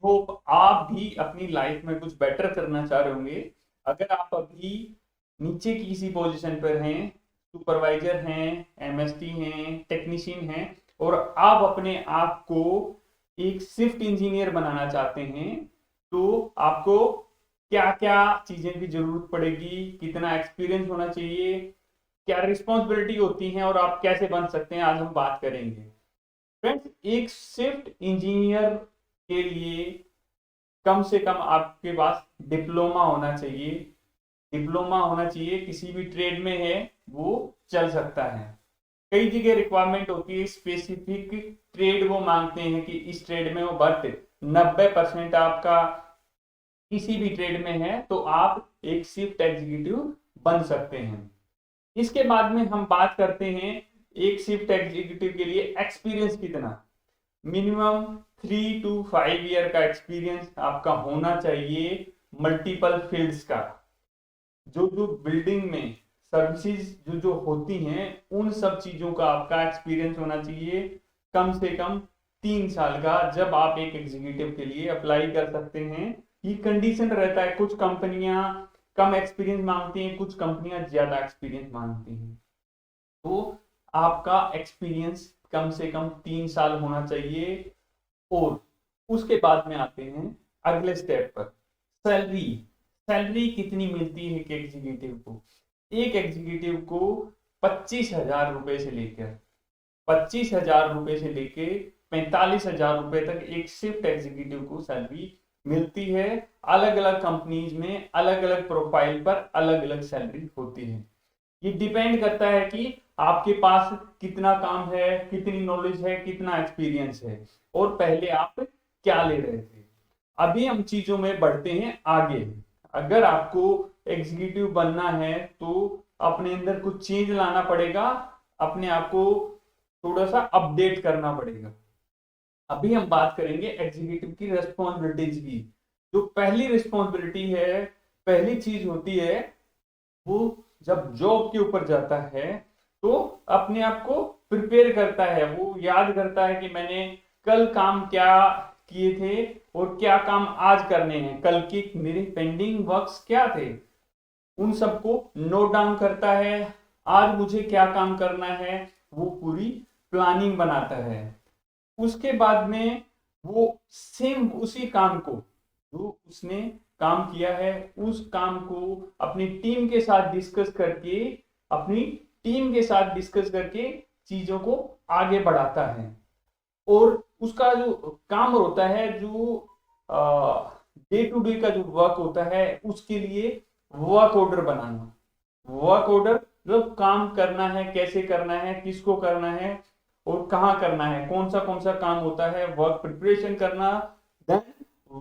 Hope आप भी अपनी लाइफ में कुछ बेटर करना चाह रहे होंगे। अगर आप अभी नीचे किसी पोजीशन पर हैं, सुपरवाइजर हैं, एमएसटी हैं, टेक्नीशियन हैं, और आप अपने आप को एक शिफ्ट इंजीनियर बनाना चाहते हैं, तो आपको क्या क्या चीजें की जरूरत पड़ेगी, कितना एक्सपीरियंस होना चाहिए, क्या रिस्पॉन्सिबिलिटी होती है और आप कैसे बन सकते हैं, आज हम बात करेंगे। फ्रेंड्स, एक शिफ्ट इंजीनियर के लिए कम से कम आपके पास डिप्लोमा होना चाहिए। डिप्लोमा होना चाहिए, किसी भी ट्रेड में है वो चल सकता है। कई जगह रिक्वायरमेंट होती है, स्पेसिफिक ट्रेड वो मांगते हैं कि इस ट्रेड में हो, बट 90% आपका किसी भी ट्रेड में है तो आप एक शिफ्ट एग्जीक्यूटिव बन सकते हैं। इसके बाद में हम बात करते हैं एक शिफ्ट एग्जीक्यूटिव के लिए एक्सपीरियंस कितना। मिनिमम 3 to 5 ईयर का एक्सपीरियंस आपका होना चाहिए मल्टीपल फील्ड्स का। जो जो बिल्डिंग में सर्विसेज जो जो होती हैं उन सब चीजों का आपका एक्सपीरियंस होना चाहिए कम से कम 3 साल का, जब आप एक एग्जीक्यूटिव के लिए अप्लाई कर सकते हैं। ये कंडीशन रहता है, कुछ कंपनियां कम एक्सपीरियंस मांगती हैं, कुछ कंपनियां ज्यादा एक्सपीरियंस मांगती हैं। तो आपका एक्सपीरियंस कम से कम 3 साल होना चाहिए। और उसके बाद में आते हैं अगले स्टेप पर, सैलरी। सैलरी कितनी मिलती है एक एग्जीक्यूटिव को? एक एग्जीक्यूटिव को 25,000 रुपए से लेकर 25,000 रुपए से लेके 45,000 रुपए तक एक शिफ्ट एग्जीक्यूटिव को सैलरी मिलती है। अलग अलग कंपनीज में अलग अलग प्रोफाइल पर अलग अलग सैलरी होती है। ये डिपेंड करता है कि आपके पास कितना काम है, कितनी नॉलेज है, कितना एक्सपीरियंस है, और पहले आप क्या ले रहे थे। अभी हम चीजों में बढ़ते हैं आगे। अगर आपको एग्जीक्यूटिव बनना है तो अपने अंदर कुछ चेंज लाना पड़ेगा, अपने आप को थोड़ा सा अपडेट करना पड़ेगा। अभी हम बात करेंगे एग्जीक्यूटिव की रिस्पॉन्सिबिलिटीज की। जो पहली रिस्पॉन्सिबिलिटी है, पहली चीज होती है, वो जब जॉब के ऊपर जाता है तो अपने आप को प्रिपेयर करता है। वो याद करता है कि मैंने कल काम क्या किए थे और क्या काम आज करने हैं, कल के मेरे पेंडिंग वर्क्स क्या थे, उन सबको नोट डाउन करता है। आज मुझे क्या काम करना है, वो पूरी प्लानिंग बनाता है। उसके बाद में वो सेम उसी काम को, जो उसने काम किया है, उस काम को अपनी टीम के साथ डिस्कस करके, अपनी टीम के साथ डिस्कस करके चीजों को आगे बढ़ाता है। और उसका जो काम होता है, जो डे टू डे का जो वर्क होता है, उसके लिए वर्क ऑर्डर बनाना। वर्क ऑर्डर मतलब काम करना है, कैसे करना है, किसको करना है और कहाँ करना है, कौन सा काम होता है, वर्क प्रिपरेशन करना, देन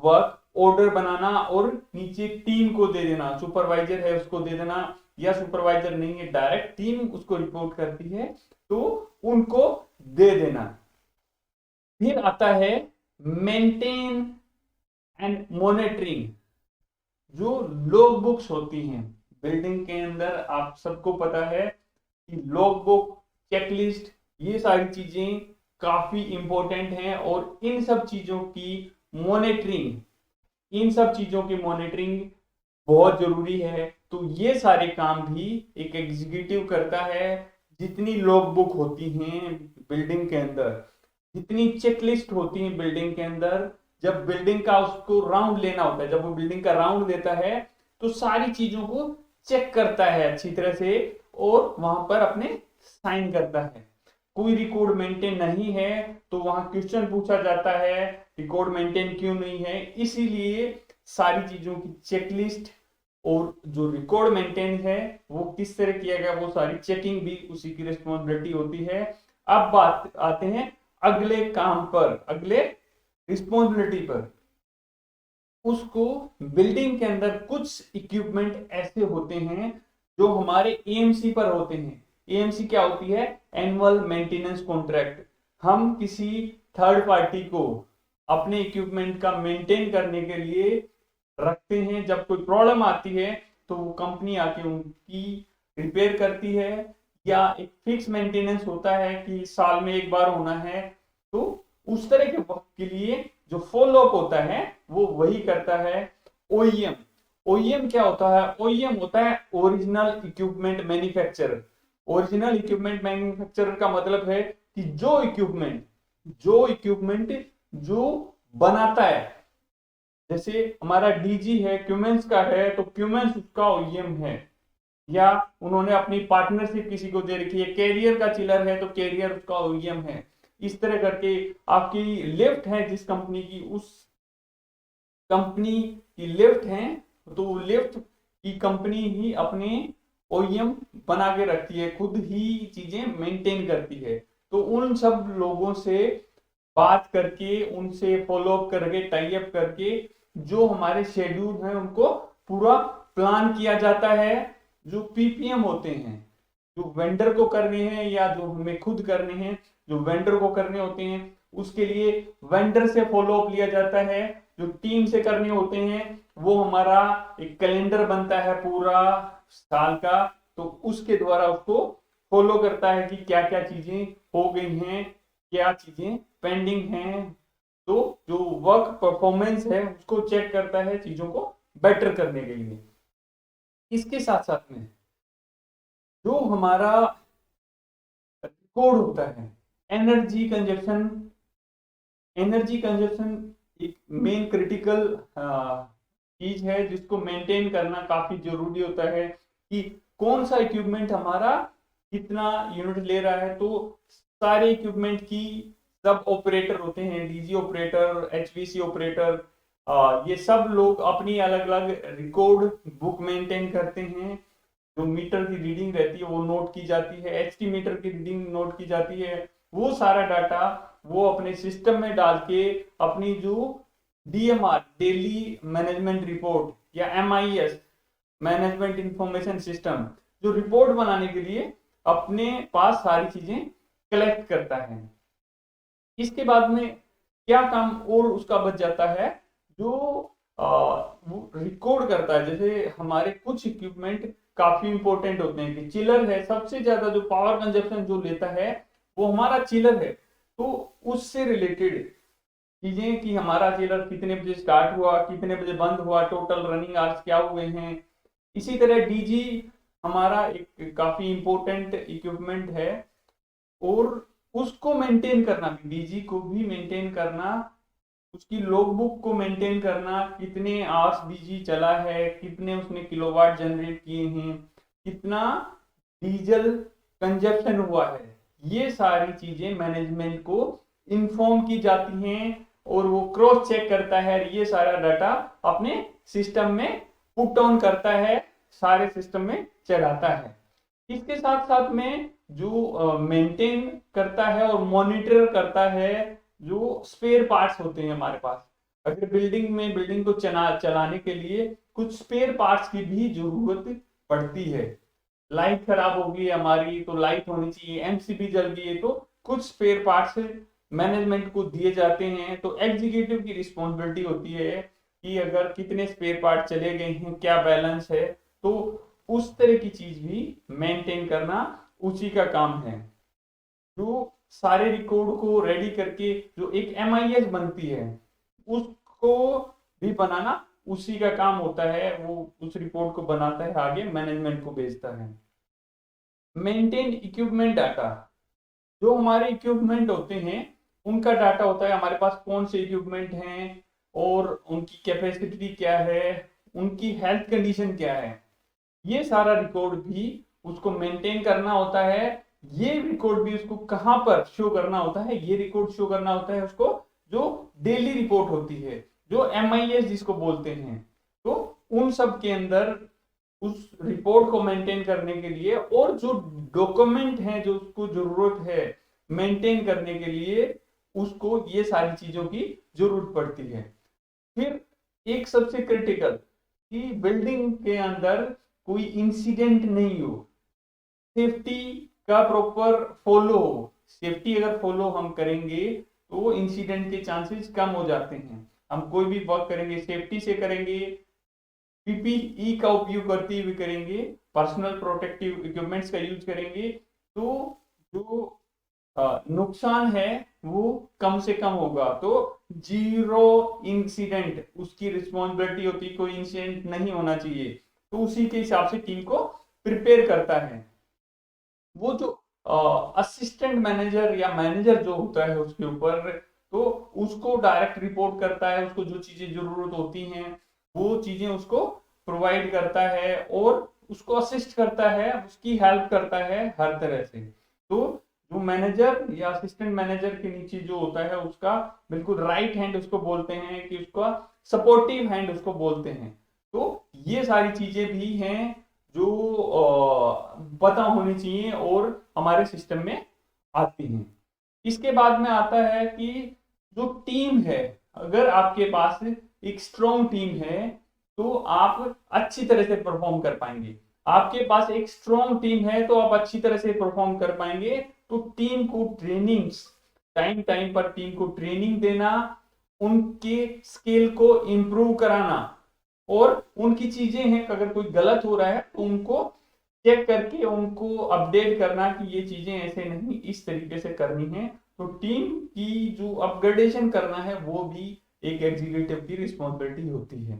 वर्क ऑर्डर बनाना और नीचे टीम को दे देना। सुपरवाइजर है उसको दे देना, या सुपरवाइजर नहीं है डायरेक्ट टीम उसको रिपोर्ट करती है तो उनको दे देना। फिर आता है मेंटेन एंड मॉनिटरिंग। जो लॉग बुक्स होती हैं बिल्डिंग के अंदर, आप सबको पता है कि लॉग बुक, चेकलिस्ट, ये सारी चीजें काफी इंपॉर्टेंट हैं। और इन सब चीजों की मॉनिटरिंग, इन सब चीजों की मॉनिटरिंग बहुत जरूरी है। तो ये सारे काम भी एक एग्जीक्यूटिव करता है। जितनी लॉग बुक होती हैं बिल्डिंग के अंदर, जितनी चेकलिस्ट होती है बिल्डिंग के अंदर, जब बिल्डिंग का उसको राउंड लेना होता है, जब वो बिल्डिंग का राउंड देता है तो सारी चीजों को चेक करता है अच्छी तरह से और वहां पर अपने साइन करता है। कोई रिकॉर्ड मेंटेन नहीं है तो वहां क्वेश्चन पूछा जाता है, रिकॉर्ड मेंटेन क्यों नहीं है। इसीलिए सारी चीजों की चेकलिस्ट और जो रिकॉर्ड मेंटेन है वो किस तरह किया गया, वो सारी चेकिंग भी उसी की रिस्पॉन्सिबिलिटी होती है। अब बात आते हैं अगले काम पर, अगले रिस्पॉन्सिबिलिटी पर। उसको बिल्डिंग के अंदर कुछ इक्विपमेंट ऐसे होते हैं जो हमारे एएमसी पर होते हैं। एएमसी क्या होती है? Annual maintenance contract. हम किसी थर्ड पार्टी को अपने इक्विपमेंट का मेंटेन करने के लिए रखते हैं। जब कोई प्रॉब्लम आती है तो वो कंपनी आके उनकी रिपेयर करती है, या एक फिक्स मेंटेनेंस होता है कि साल में एक बार होना है तो उस तरह के वर्क के लिए जो फॉलो अप होता है वो वही करता है ओईएम। ओईएम क्या होता है? ओईएम होता है original equipment manufacturer. Original equipment manufacturer का मतलब है कि जो इक्विपमेंट जो बनाता है, जैसे हमारा डीजी है क्यूमेंस का है, तो क्यूमेंस उसका ओईएम है, या उन्होंने अपनी पार्टनरशिप किसी को दे रखी है, कैरियर का चिलर है तो कैरियर उसका ओईएम है। इस तरह करके आपकी लिफ्ट है जिस कंपनी की, उस कंपनी की लिफ्ट है, तो लिफ्ट की कंपनी ही अपने ओईएम बना के रखती है, खुद ही चीजें मेंटेन करती है। तो उन सब लोगों से बात करके, उनसे फॉलो अप करके, टाई अप करके जो हमारे शेड्यूल हैं उनको पूरा प्लान किया जाता है। जो पीपीएम होते हैं, जो वेंडर को करने हैं या जो हमें खुद करने हैं, जो वेंडर को करने होते हैं उसके लिए वेंडर से फॉलो अप लिया जाता है। जो टीम से करने होते हैं वो हमारा एक कैलेंडर बनता है पूरा साल का, तो उसके द्वारा उसको फॉलो करता है कि क्या क्या चीजें हो गई हैं, क्या चीजें पेंडिंग हैं। तो जो वर्क परफॉर्मेंस है उसको चेक करता है चीजों को बेटर करने के लिए। इसके साथ साथ में जो हमारा रिकॉर्ड होता है एनर्जी कंजप्शन, एनर्जी कंजप्शन एक मेन क्रिटिकल चीज है जिसको मेंटेन करना काफी जरूरी होता है कि कौन सा इक्विपमेंट हमारा कितना यूनिट ले रहा है। तो सारे इक्विपमेंट की सब ऑपरेटर होते हैं, डीजी ऑपरेटर, एचवीसी ऑपरेटर, ये सब लोग अपनी अलग अलग रिकॉर्ड बुक मेंटेन करते हैं। जो मीटर की रीडिंग रहती है वो नोट की जाती है, एचटी मीटर की रीडिंग नोट की जाती है। वो सारा डाटा वो अपने सिस्टम में डाल के अपनी जो डीएमआर, डेली मैनेजमेंट रिपोर्ट, या एमआईएस, मैनेजमेंट इंफॉर्मेशन सिस्टम, जो रिपोर्ट बनाने के लिए अपने पास सारी चीजें कलेक्ट करता है। इसके बाद में क्या काम और उसका बच जाता है, जो वो रिकॉर्ड करता है। जैसे हमारे कुछ इक्विपमेंट काफी इंपॉर्टेंट होते हैं, कि चिलर है, सबसे ज्यादा जो पावर कंजप्शन जो लेता है वो हमारा चिलर है। तो उससे रिलेटेड चीजें कि हमारा चिलर कितने बजे स्टार्ट हुआ, कितने बजे बंद हुआ, टोटल रनिंग आवर्स क्या हुए हैं। इसी तरह डीजी हमारा एक काफी इंपॉर्टेंट इक्विपमेंट है, और उसको मेंटेन करना भी, डीजी को भी मेंटेन करना, उसकी लॉगबुक को मेंटेन करना, कितने आवर्स डीजी चला है, कितने उसने किलोवाट जनरेट किए हैं, कितना डीजल कंजप्शन हुआ है, ये सारी चीजें मैनेजमेंट को इन्फॉर्म की जाती हैं, और वो क्रॉस चेक करता है, ये सारा डाटा अपने सिस्टम में पुट ऑन करता है, सारे सिस्टम में चढ़ाता है। इसके साथ साथ में जो मेंटेन करता है और मॉनिटर करता है जो स्पेयर पार्ट्स होते हैं हमारे पास। अगर बिल्डिंग को चलाने के लिए कुछ स्पेयर पार्ट्स की भी जरूरत पड़ती है। लाइट खराब होगी हमारी तो लाइट होनी चाहिए, एमसीबी जल गई है तो कुछ स्पेयर पार्ट्स मैनेजमेंट को दिए जाते हैं। तो एग्जीक्यूटिव की रिस्पॉन्सिबिलिटी होती है कि अगर कितने स्पेयर पार्ट चले गए हैं, क्या बैलेंस है, तो उस तरह की चीज भी मेंटेन करना उसी का काम है। जो सारे रिकॉर्ड को रेडी करके जो एक एमआईएस बनती है उसको भी बनाना उसी का काम होता है। वो उस रिपोर्ट को बनाता है, आगे मैनेजमेंट को भेजता है। मेंटेन इक्विपमेंट डाटा, जो हमारे इक्विपमेंट होते हैं उनका डाटा होता है, हमारे पास कौन से इक्विपमेंट हैं और उनकी कैपेसिटी क्या है, उनकी हेल्थ कंडीशन क्या है, ये सारा रिकॉर्ड भी उसको मेंटेन करना होता है। ये रिकॉर्ड भी उसको कहां पर शो करना होता है, ये रिकॉर्ड शो करना होता है उसको जो डेली रिपोर्ट होती है, जो एमआईएस जिसको बोलते हैं। तो उन सब के अंदर उस रिपोर्ट को मेंटेन करने के लिए, और जो डॉक्यूमेंट है जो उसको जरूरत है मेंटेन करने के लिए, उसको ये सारी चीजों की जरूरत पड़ती है। फिर एक सबसे क्रिटिकल, कि बिल्डिंग के अंदर कोई इंसिडेंट नहीं हो, सेफ्टी का प्रॉपर फॉलो हो। सेफ्टी अगर फॉलो हम करेंगे तो इंसिडेंट के चांसेस कम हो जाते हैं। हम कोई भी वर्क करेंगे सेफ्टी से करेंगे, पीपीई का उपयोग करते हुए करेंगे, पर्सनल प्रोटेक्टिव इक्विपमेंट्स का यूज करेंगे, तो जो नुकसान है वो कम से कम होगा। तो जीरो इंसिडेंट उसकी रिस्पॉन्सिबिलिटी होती है, कोई इंसिडेंट नहीं होना चाहिए। तो उसी के हिसाब से टीम को प्रिपेयर करता है। वो जो असिस्टेंट मैनेजर या मैनेजर जो होता है उसके ऊपर, तो उसको डायरेक्ट रिपोर्ट करता है, उसको जो चीजें जरूरत होती हैं वो चीजें उसको प्रोवाइड करता है और उसको असिस्ट करता है, उसकी हेल्प करता है हर तरह से। तो जो मैनेजर या असिस्टेंट मैनेजर के नीचे जो होता है उसका बिल्कुल राइट हैंड उसको बोलते हैं, कि उसका सपोर्टिव हैंड उसको बोलते हैं। तो ये सारी चीजें भी हैं जो पता होनी चाहिए और हमारे सिस्टम में आती हैं। इसके बाद में आता है कि जो टीम है, अगर आपके पास एक स्ट्रॉन्ग टीम है तो आप अच्छी तरह से परफॉर्म कर पाएंगे। आपके पास एक स्ट्रॉन्ग टीम है तो आप अच्छी तरह से परफॉर्म कर पाएंगे। तो टीम को ट्रेनिंग्स, टाइम टाइम पर टीम को ट्रेनिंग देना, उनके स्किल को इम्प्रूव कराना, और उनकी चीजें हैं अगर कोई गलत हो रहा है तो उनको चेक करके उनको अपडेट करना कि ये चीजें ऐसे नहीं, इस तरीके से करनी है। तो टीम की जो अपग्रेडेशन करना है वो भी एक एग्जीक्यूटिव की रिस्पॉन्सिबिलिटी होती है।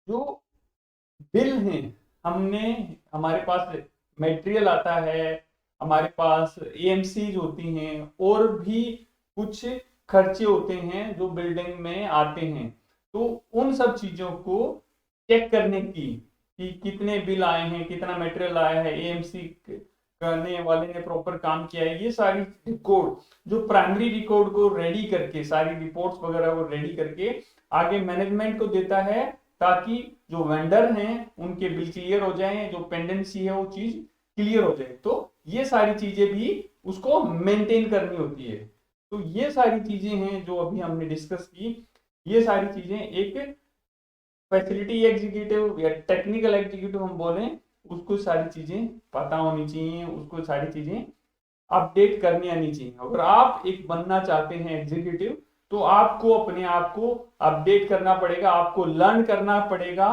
जो बिल हैं, हमने हमारे पास मटेरियल आता है, हमारे पास एएमसीज होती हैं और भी कुछ खर्चे होते हैं जो बिल्डिंग में आते हैं। तो उन सब चीजों को चेक करने की कि कितने बिल आए हैं, कितना मटेरियल आया है, एएमसी करने वाले ने प्रॉपर काम किया है, ये सारी रिकॉर्ड जो प्राइमरी रिकॉर्ड को रेडी करके, सारी रिपोर्ट्स वगैरह को रेडी करके आगे मैनेजमेंट को देता है, ताकि जो वेंडर हैं उनके बिल क्लियर हो जाए, जो पेंडेंसी है वो चीज क्लियर हो जाए। तो ये सारी चीजें भी उसको मेंटेन करनी होती है। तो ये सारी चीजें हैं जो अभी हमने डिस्कस की। ये सारी चीजें एक फैसिलिटी एग्जीक्यूटिव या टेक्निकल एग्जीक्यूटिव हम बोले, उसको सारी चीजें पता होनी चाहिए, उसको सारी चीजें अपडेट करनी आनी चाहिए। अगर आप एक बनना चाहते हैं एग्जीक्यूटिव तो आपको अपने आप को अपडेट करना पड़ेगा, आपको लर्न करना पड़ेगा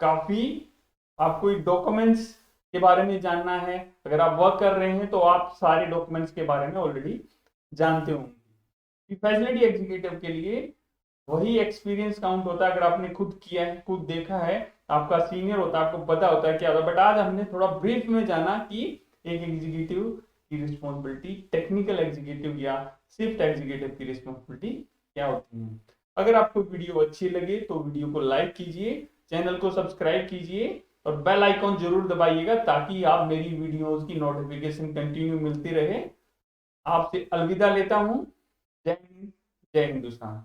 काफी। आपको डॉक्यूमेंट्स के बारे में जानना है, अगर आप वर्क कर रहे हैं तो आप सारे डॉक्यूमेंट्स के बारे में ऑलरेडी जानते होंगे। फैसिलिटी एग्जीक्यूटिव के लिए वही एक्सपीरियंस काउंट होता है, अगर आपने खुद किया है, खुद देखा है, आपका सीनियर होता है, आपको पता होता है क्या होता है। बट आज हमने थोड़ा ब्रीफ में जाना कि एक एग्जीक्यूटिव की रिस्पॉन्सिबिलिटी, टेक्निकल एग्जीक्यूटिव या शिफ्ट एग्जीक्यूटिव की रिस्पॉन्सिबिलिटी क्या होती है। अगर आपको वीडियो अच्छी लगे तो वीडियो को लाइक कीजिए, चैनल को सब्सक्राइब कीजिए और बेल आइकॉन जरूर दबाइएगा, ताकि आप मेरी वीडियोस की नोटिफिकेशन कंटिन्यू मिलती रहे। आपसे अलविदा लेता हूं। जय हिंद, जय हिंदुस्तान।